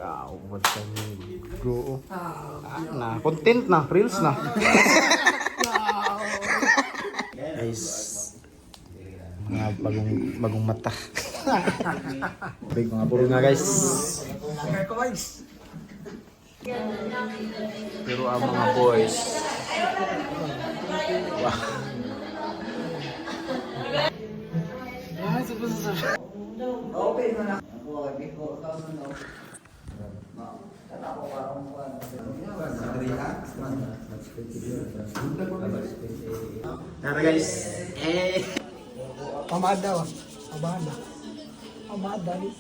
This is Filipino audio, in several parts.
Wow, what's the go? Na, content na, reels na. Guys, mga bagong mata. Big mga puro nga guys. Pero ang mga boys. Wow. Open mo na. Tara guys. Pamada wa. Pamada. Pamada ni.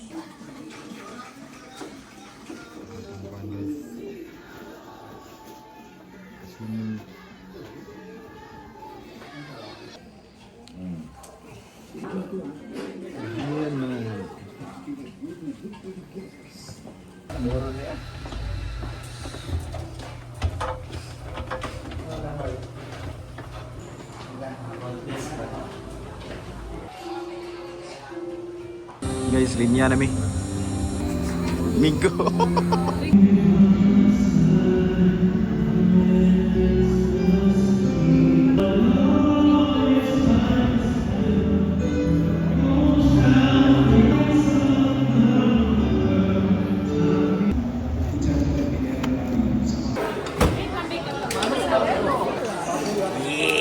Guys, linya na mi. Migo.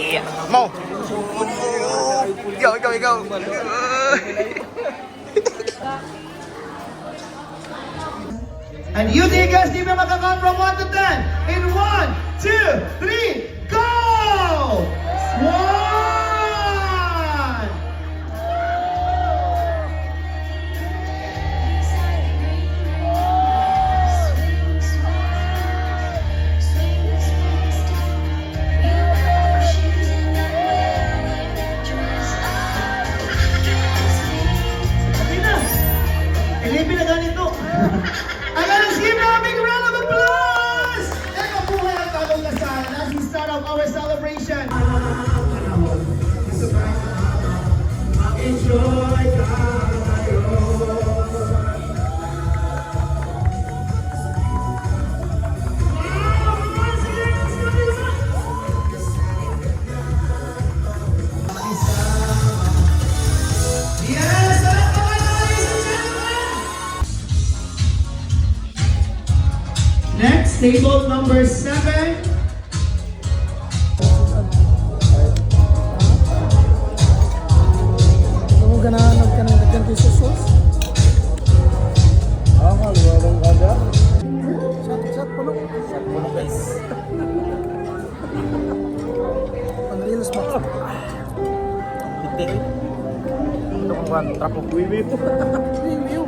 Yeah. Mau. Ikaw. And you think guys, di ba makakount from 1 to 10? In 1, 2, 3, go! 1! Ilipin na ganito. Again, let's give them a big round of applause! And mabuhay ang bagong kasal as we start off our celebration. Enjoy tayo. Yes! Next, table number 7. Ano ganahanap ka ng daghan kay sauce? Warong ada. Shot puno. Shot mo na guys. Pang reels mo. Hindi. Ito kong one trap of wiwi. Review.